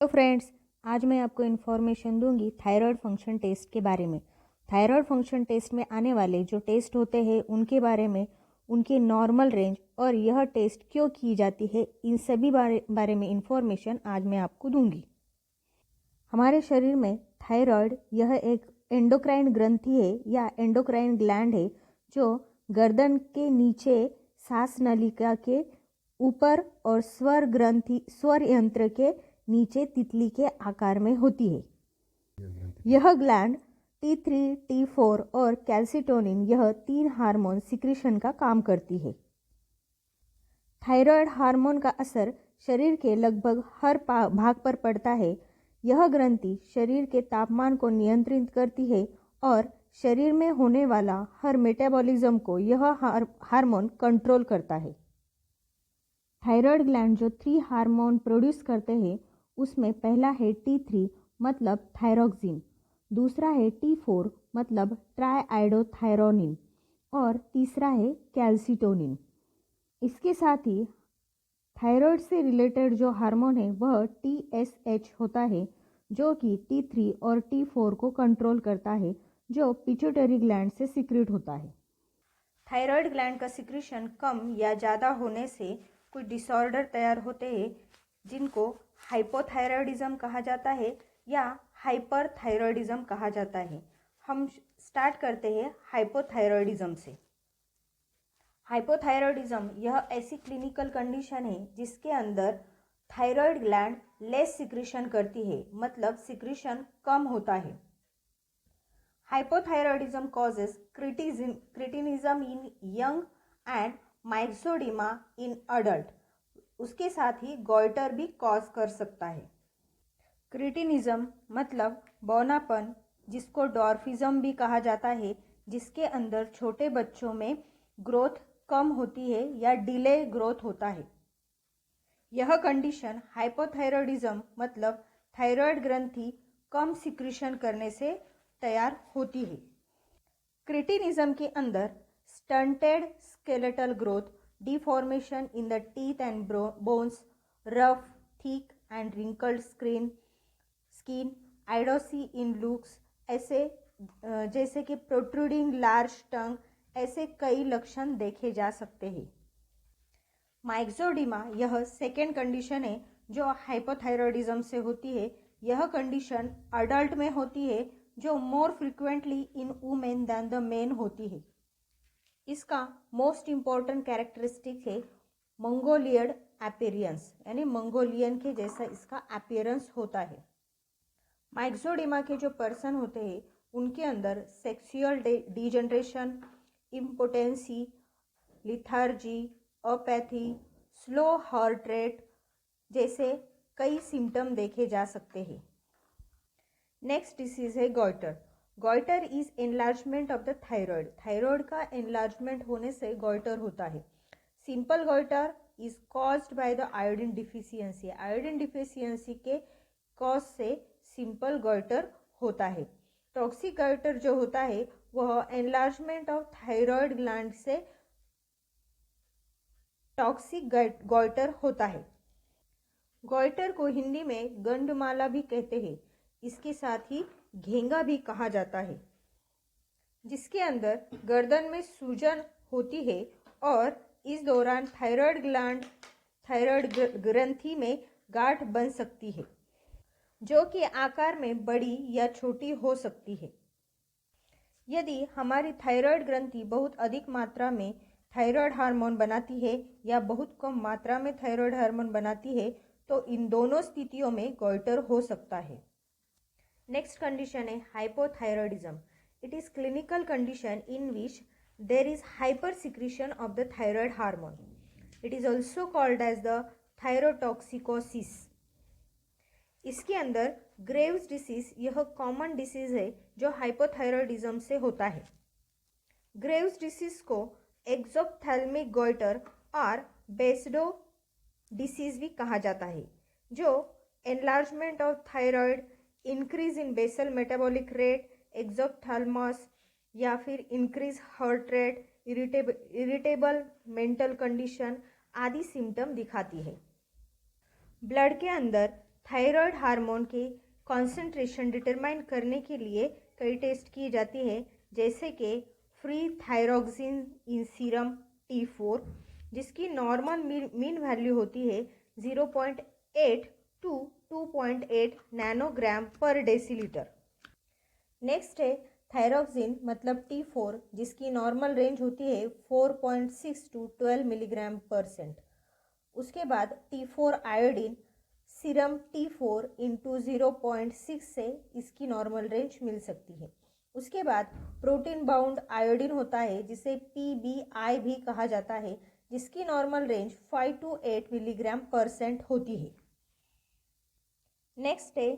तो फ्रेंड्स, आज मैं आपको इन्फॉर्मेशन दूंगी थायराइड फंक्शन टेस्ट के बारे में। थायराइड फंक्शन टेस्ट में आने वाले जो टेस्ट होते हैं उनके बारे में, उनके नॉर्मल रेंज और यह टेस्ट क्यों की जाती है, इन सभी बारे में इन्फॉर्मेशन आज मैं आपको दूंगी। हमारे शरीर में थायराइड यह एक एंडोक्राइन ग्रंथि है या एंडोक्राइन ग्लैंड है जो गर्दन के नीचे सांस नलिका के ऊपर और स्वर यंत्र के नीचे तितली के आकार में होती है। यह ग्लैंड T3, T4 और कैल्सिटोनिन यह 3 हार्मोन सिक्रीशन का काम करती है। थायराइड हार्मोन का असर शरीर के लगभग हर भाग पर पड़ता है। यह ग्रंथि शरीर के तापमान को नियंत्रित करती है और शरीर में होने वाला हर मेटाबॉलिज्म को यह हार्मोन कंट्रोल करता है। थायराइड ग्लैंड जो 3 हार्मोन प्रोड्यूस करते हैं उसमें पहला है T3 मतलब थायरोक्सिन, दूसरा है T4 मतलब ट्राईआइडोथायरोनिन और तीसरा है कैल्सिटोनिन। इसके साथ ही थायराइड से रिलेटेड जो हार्मोन है वह TSH होता है जो कि T3 और T4 को कंट्रोल करता है, जो पिट्यूटरी ग्लैंड से सीक्रेट होता है। थायराइड ग्लैंड का सिक्रीशन कम या ज़्यादा होने से कुछ डिसऑर्डर तैयार होते हैं जिनको हाइपोथायराइडिज्म कहा जाता है या हाइपरथायराइडिज्म कहा जाता है। हम स्टार्ट करते हैं हाइपोथायराइडिज्म से। हाइपोथायराइडिज्म यह ऐसी क्लिनिकल कंडीशन है जिसके अंदर थायराइड ग्लैंड लेस सिक्रीशन करती है, मतलब सिक्रीशन कम होता है। Hypothyroidism causes cretinism in young and myxoedema in adult. उसके साथ ही गॉइटर भी कॉज कर सकता है। क्रिटिनिज्म मतलब बौनापन, जिसको डॉर्फिज्म भी कहा जाता है, जिसके अंदर छोटे बच्चों में ग्रोथ कम होती है या डिले ग्रोथ होता है। यह कंडीशन हाइपोथायराइडिज्म मतलब थायराइड ग्रंथि कम सिक्रीशन करने से तैयार होती है। क्रिटिनिज्म के अंदर stunted skeletal growth, deformation in the teeth and bones, rough, thick and wrinkled skin, idiocy in looks, ऐसे जैसे कि प्रोट्रूडिंग लार्ज टंग, ऐसे कई लक्षण देखे जा सकते हैं। माइक्सोडिमा यह सेकेंड कंडीशन है जो हाइपोथायराइडिज्म से होती है। यह कंडीशन अडल्ट में होती है जो more frequently in women than the men होती है। इसका मोस्ट इम्पॉर्टेंट कैरेक्टरिस्टिक है मंगोलियड अपीयरेंस, यानी मंगोलियन के जैसा इसका अपीयरेंस होता है। माइक्सोडिमा के जो पर्सन होते हैं उनके अंदर sexual degeneration, impotency, lethargy, apathy, slow heart rate जैसे कई सिम्टम देखे जा सकते हैं। नेक्स्ट डिसीज है goitre. Goitre is enlargement of the thyroid. Thyroid का एनलार्जमेंट होने से गॉइटर होता है। Simple goitre is caused by the iodine deficiency. Iodine deficiency के कॉज से सिंपल गॉइटर होता है। टॉक्सिक गॉइटर जो होता है वह एनलार्जमेंट ऑफ थायराइड ग्लैंड से टॉक्सिक गॉइटर होता है। गॉइटर को हिंदी में गंडमाला भी कहते हैं। इसके साथ ही घेंगा भी कहा जाता है, जिसके अंदर गर्दन में सूजन होती है और इस दौरान थायराइड ग्रंथि में गांठ बन सकती है जो कि आकार में बड़ी या छोटी हो सकती है। यदि हमारी थायराइड ग्रंथि बहुत अधिक मात्रा में थायराइड हार्मोन बनाती है या बहुत कम मात्रा में थायराइड हार्मोन बनाती है तो इन दोनों स्थितियों में गॉइटर हो सकता है। नेक्स्ट कंडीशन है hypothyroidism. It is clinical condition in which there is hyper secretion of the thyroid hormone. It is also called as the thyrotoxicosis. इसके अंदर ग्रेव्स डिसीज यह कॉमन डिसीज है जो हाइपोथायराइडिज्म से होता है। ग्रेव्स डिसीज को एक्सोप्थेल्मिक गॉइटर और बेस्डो डिसीज भी कहा जाता है, जो enlargement of thyroid, increase in basal metabolic rate, exophthalmos या फिर increase heart rate, irritable mental condition आदि सिम्टम दिखाती है। ब्लड के अंदर थायराइड हार्मोन के कॉन्सेंट्रेशन डिटरमाइन करने के लिए कई टेस्ट की जाती है, जैसे कि फ्री थायरॉक्सिन इन सीरम T4, जिसकी नॉर्मल मीन वैल्यू होती है 0.8 टू 2.8 नैनोग्राम पर डेसीलीटर। नेक्स्ट है थायरॉक्सिन मतलब T4, जिसकी नॉर्मल रेंज होती है 4.6 टू 12 मिलीग्राम पर सेंट। उसके बाद T4 iodine serum T4 into 0.6 से इसकी नॉर्मल रेंज मिल सकती है। उसके बाद प्रोटीन बाउंड आयोडीन होता है, जिसे PBI भी कहा जाता है, जिसकी normal range 5 to 8 milligram per cent होती है। नेक्स्ट है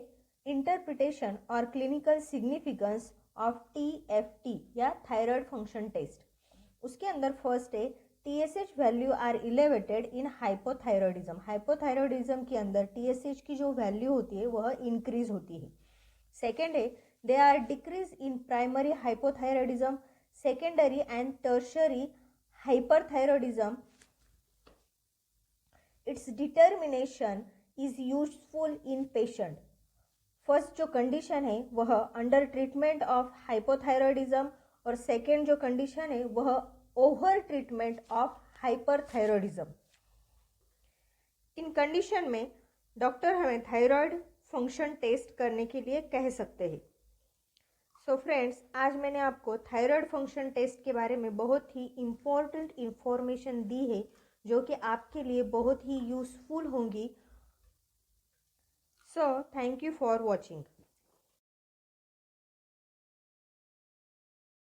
इंटरप्रिटेशन और क्लिनिकल सिग्निफिकेंस ऑफ TFT या थायराइड फंक्शन टेस्ट। उसके अंदर फर्स्ट है TSH value are elevated in hypothyroidism. Hypothyroidism के अंदर TSH की जो वैल्यू होती है वह इंक्रीज होती है। सेकेंड है they are decrease in primary hypothyroidism, secondary and tertiary hyperthyroidism. Its determination is useful in patient. First जो कंडीशन है वह अंडर ट्रीटमेंट ऑफ हाइपोथायरॉयडिज्म और सेकेंड जो कंडीशन है वह over treatment of hyperthyroidism. In condition में doctor हमें thyroid function test करने के लिए कह सकते हैं। सो फ्रेंड्स, आज मैंने आपको थायराइड फंक्शन टेस्ट के बारे में बहुत ही इम्पोर्टेंट इंफॉर्मेशन दी है, जो कि आपके लिए बहुत ही यूजफुल होंगी। So, thank you for watching.